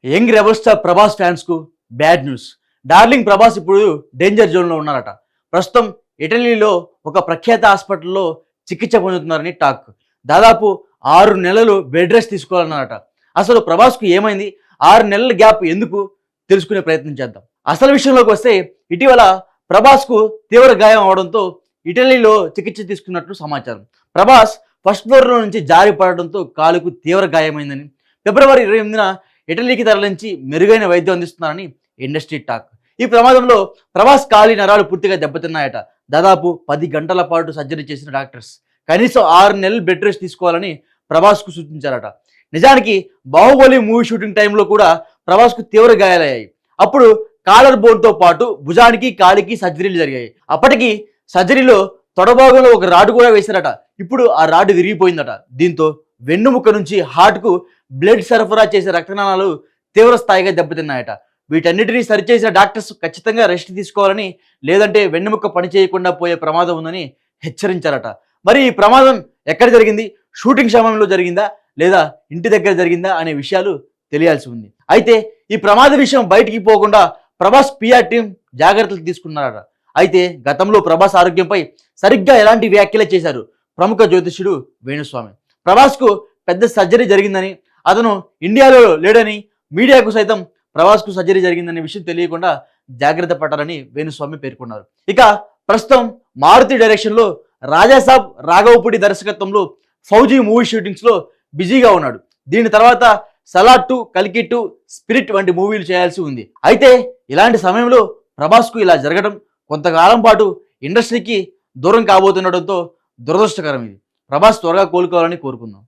Young rebel star Prabhas fans కు bad news. Darling Prabhas ఇప్పుడు danger zone లో ఉన్నారట. ప్రస్తుతం ఇటలీలో ఒక ప్రఖ్యాత హాస్పిటల్లో చికిత్స పొందుతున్నారని టాక్. దాదాపు 6 నెలలు బెడ్ రెస్ట్ తీసుకోవాలన్నారట. అసలు ప్రభాస్ కు ఏమైంది, 6 నెలల గ్యాప్ ఎందుకు, తెలుసుకునే ప్రయత్నం చేద్దాం. అసలు విషయంలోకి వస్తే, ఇటీవల ప్రభాస్ కు తీవ్ర గాయం అవడంతో ఇటలీలో చికిత్స తీసుకున్నట్లు సమాచారం. ప్రభాస్ ఫస్ట్ ఫ్లోర్ నుంచి జారి పడడంతో కాలుకు తీవ్ర గాయమైందని, ఫిబ్రవరి 28న ఇటలీకి తరలించి మెరుగైన వైద్యం అందిస్తున్నారని ఇండస్ట్రీ టాక్. ఈ ప్రమాదంలో ప్రభాస్ కాలి నరాలు పూర్తిగా దెబ్బతిన్నాయట. దాదాపు 10 గంటల పాటు సర్జరీ చేసిన డాక్టర్స్ కనీసం 6 నెలలు బెడ్ రెస్ట్ తీసుకోవాలని ప్రభాస్కు సూచించారట. నిజానికి బాహుబలి మూవీ షూటింగ్ టైంలో కూడా ప్రభాస్కు తీవ్ర గాయాలయ్యాయి. అప్పుడు కాలర్ బోన్తో పాటు భుజానికి కాలికి సర్జరీలు జరిగాయి. అప్పటికి సర్జరీలో తొడభాగంలో ఒక రాడ్ కూడా వేశారట. ఇప్పుడు ఆ రాడ్ విరిగిపోయిందట. దీంతో వెన్నుముక్క నుంచి హార్ట్కు బ్లడ్ సరఫరా చేసే రక్తనాళాలు తీవ్ర స్థాయిగా దెబ్బతిన్నాయట. వీటన్నిటినీ సరిచేసిన డాక్టర్స్ ఖచ్చితంగా రెస్ట్ తీసుకోవాలని, లేదంటే వెన్నుముక్క పనిచేయకుండా పోయే ప్రమాదం ఉందని హెచ్చరించారట. మరి ఈ ప్రమాదం ఎక్కడ జరిగింది, షూటింగ్ సమయంలో జరిగిందా లేదా ఇంటి దగ్గర జరిగిందా అనే విషయాలు తెలియాల్సి ఉంది. అయితే ఈ ప్రమాద విషయం బయటికి పోకుండా ప్రభాస్ పిఆర్ టీం జాగ్రత్తలు తీసుకున్నారట. అయితే గతంలో ప్రభాస్ ఆరోగ్యంపై సరిగ్గా ఎలాంటి వ్యాఖ్యలే చేశారు ప్రముఖ జ్యోతిష్యుడు వేణుస్వామి. ప్రభాస్కు పెద్ద సర్జరీ జరిగిందని, అతను ఇండియాలో లేడని, మీడియాకు సైతం ప్రభాస్కు సర్జరీ జరిగిందనే విషయం తెలియకుండా జాగ్రత్త పడ్డారని వేణుస్వామి పేర్కొన్నారు. ఇక ప్రస్తుతం మారుతి డైరెక్షన్లో రాజాసాబ్ రాఘవపూడి దర్శకత్వంలో ఫౌజీ మూవీ షూటింగ్స్లో బిజీగా ఉన్నాడు. దీని తర్వాత సలార్ 2, కల్కి 2, స్పిరిట్ వంటి మూవీలు చేయాల్సి ఉంది. అయితే ఇలాంటి సమయంలో ప్రభాస్కు ఇలా జరగడం కొంతకాలం పాటు ఇండస్ట్రీకి దూరం కాబోతుండటంతో దురదృష్టకరం. ఇది ప్రభాస్ త్వరగా కోలుకోవాలని కోరుకుందాం.